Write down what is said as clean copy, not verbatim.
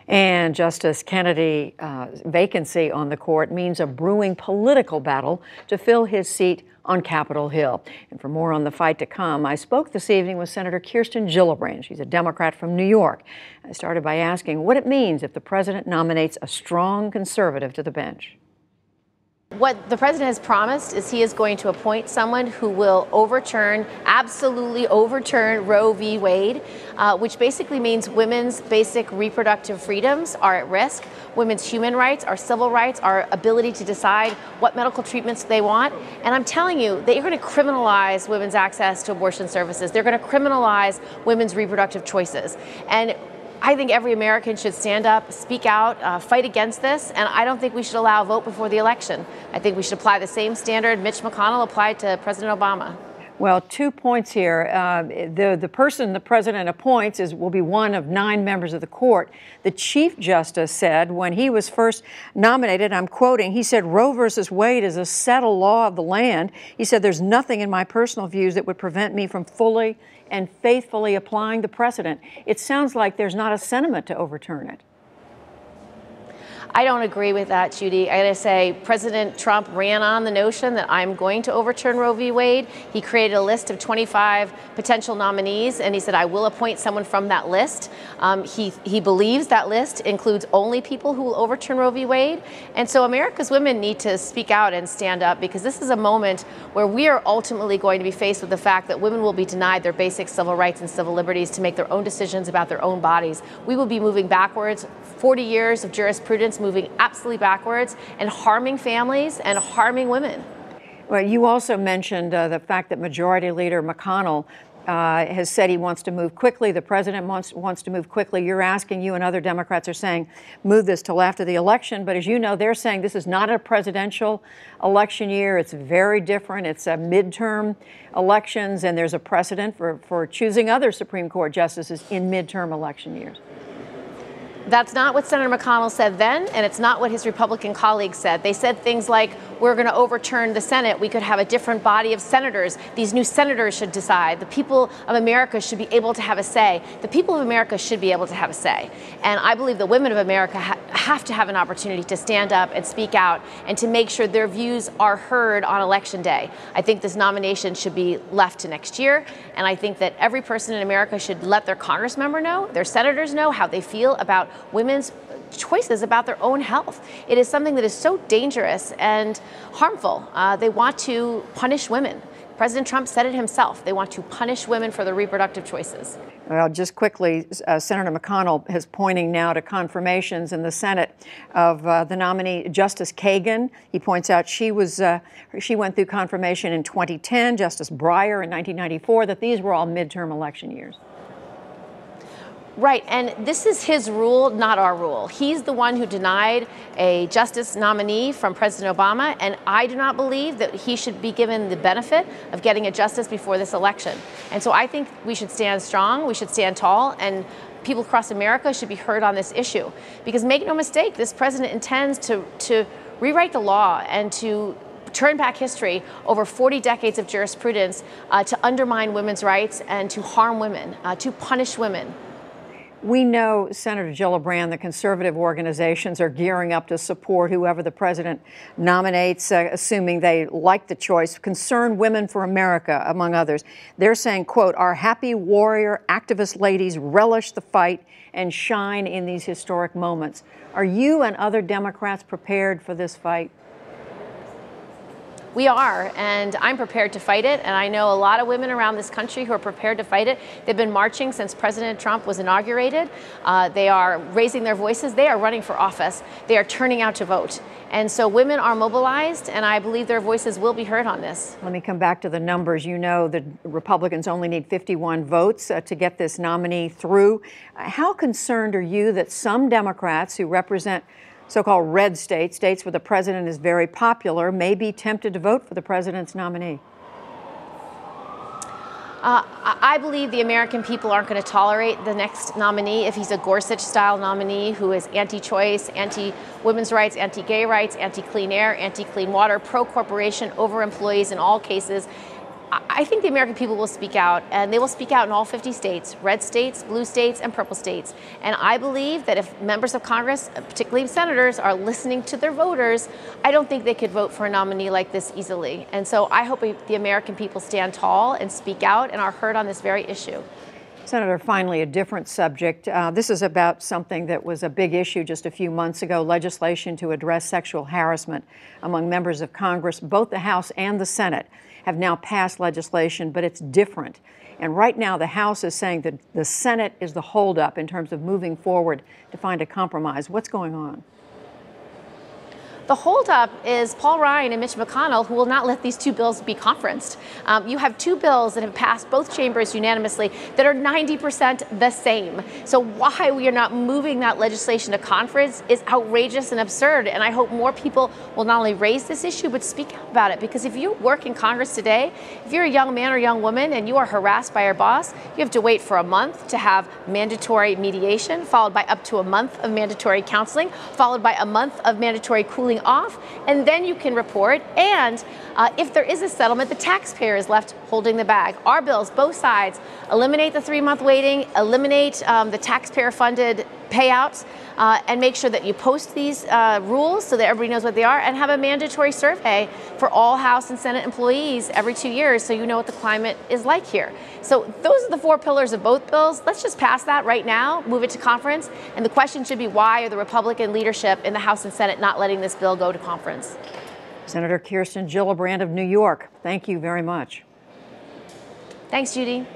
And Justice Kennedy's vacancy on the court means a brewing political battle to fill his seat on Capitol Hill. And for more on the fight to come, I spoke this evening with Senator Kirsten Gillibrand. She's a Democrat from New York. I started by asking what it means if the president nominates a strong conservative to the bench. What the president has promised is he is going to appoint someone who will absolutely overturn Roe v. Wade, which basically means women's basic reproductive freedoms are at risk, women's human rights, our civil rights, our ability to decide what medical treatments they want. And I'm telling you, they're going to criminalize women's access to abortion services. They're going to criminalize women's reproductive choices. And I think every American should stand up, speak out, fight against this, and I don't think we should allow a vote before the election. I think we should apply the same standard Mitch McConnell applied to President Obama. Well, 2 points here. The person the president appoints will be one of 9 members of the court. The Chief Justice said when he was first nominated, I'm quoting, he said, Roe versus Wade is a settled law of the land. He said, there's nothing in my personal views that would prevent me from fully and faithfully applying the precedent. It sounds like there's not a sentiment to overturn it. I don't agree with that, Judy. I gotta say, President Trump ran on the notion that I'm going to overturn Roe v. Wade. He created a list of 25 potential nominees, and he said, I will appoint someone from that list. He believes that list includes only people who will overturn Roe v. Wade. And so America's women need to speak out and stand up, because this is a moment where we are ultimately going to be faced with the fact that women will be denied their basic civil rights and civil liberties to make their own decisions about their own bodies. We will be moving backwards, 40 years of jurisprudence moving absolutely backwards and harming families and harming women. Well, you also mentioned the fact that Majority Leader McConnell has said he wants to move quickly. The president wants to move quickly. You and other Democrats are saying move this till after the election. But as you know, they're saying this is not a presidential election year. It's very different. It's a midterm elections, and there's a precedent for choosing other Supreme Court justices in midterm election years. That's not what Senator McConnell said then, and it's not what his Republican colleagues said. They said things like, we're going to overturn the Senate. We could have a different body of senators. These new senators should decide. The people of America should be able to have a say. The people of America should be able to have a say. And I believe the women of America have to have an opportunity to stand up and speak out and to make sure their views are heard on Election Day. I think this nomination should be left to next year, and I think that every person in America should let their congressmember know, their senators know how they feel about women's choices about their own health. It is something that is so dangerous and harmful. They want to punish women. President Trump said it himself. They want to punish women for their reproductive choices. Well, just quickly, Senator McConnell is pointing now to confirmations in the Senate of the nominee, Justice Kagan. He points out she went through confirmation in 2010, Justice Breyer in 1994, that these were all midterm election years. Right, and this is his rule, not our rule. He's the one who denied a justice nominee from President Obama, and I do not believe that he should be given the benefit of getting a justice before this election. And so I think we should stand strong, we should stand tall, and people across America should be heard on this issue. Because make no mistake, this president intends to rewrite the law and to turn back history over 40 decades of jurisprudence to undermine women's rights and to harm women, to punish women. We know, Senator Gillibrand, the conservative organizations are gearing up to support whoever the president nominates, assuming they like the choice. Concerned Women for America, among others. They're saying, quote, our happy warrior activist ladies relish the fight and shine in these historic moments. Are you and other Democrats prepared for this fight? We are, and I'm prepared to fight it, and I know a lot of women around this country who are prepared to fight it. They've been marching since President Trump was inaugurated. They are raising their voices. They are running for office. They are turning out to vote. And so women are mobilized, and I believe their voices will be heard on this. Let me come back to the numbers. You know the Republicans only need 51 votes to get this nominee through. How concerned are you that some Democrats who represent so-called red states, states where the president is very popular, may be tempted to vote for the president's nominee? I believe the American people aren't going to tolerate the next nominee if he's a Gorsuch-style nominee who is anti-choice, anti-women's rights, anti-gay rights, anti-clean air, anti-clean water, pro-corporation, over employees in all cases. I think the American people will speak out, and they will speak out in all 50 states, red states, blue states, and purple states. And I believe that if members of Congress, particularly senators, are listening to their voters, I don't think they could vote for a nominee like this easily. And so I hope the American people stand tall and speak out and are heard on this very issue. Senator, finally, a different subject. This is about something that was a big issue just a few months ago, legislation to address sexual harassment among members of Congress. Both the House and the Senate have now passed legislation, but it's different. And right now, the House is saying that the Senate is the holdup in terms of moving forward to find a compromise. What's going on? The holdup is Paul Ryan and Mitch McConnell, who will not let these two bills be conferenced. You have two bills that have passed both chambers unanimously that are 90% the same. So why we are not moving that legislation to conference is outrageous and absurd. And I hope more people will not only raise this issue, but speak out about it. Because if you work in Congress today, if you're a young man or young woman and you are harassed by your boss, you have to wait for a month to have mandatory mediation, followed by up to a month of mandatory counseling, followed by a month of mandatory cooling off, and then you can report. And if there is a settlement, the taxpayer is left holding the bag. Our bills, both sides, eliminate the 3-month waiting, eliminate the taxpayer-funded payouts, and make sure that you post these rules so that everybody knows what they are, and have a mandatory survey for all House and Senate employees every 2 years so you know what the climate is like here. So those are the 4 pillars of both bills. Let's just pass that right now, move it to conference, and the question should be, why are the Republican leadership in the House and Senate not letting this bill go to conference? Senator Kirsten Gillibrand of New York, thank you very much. Thanks, Judy.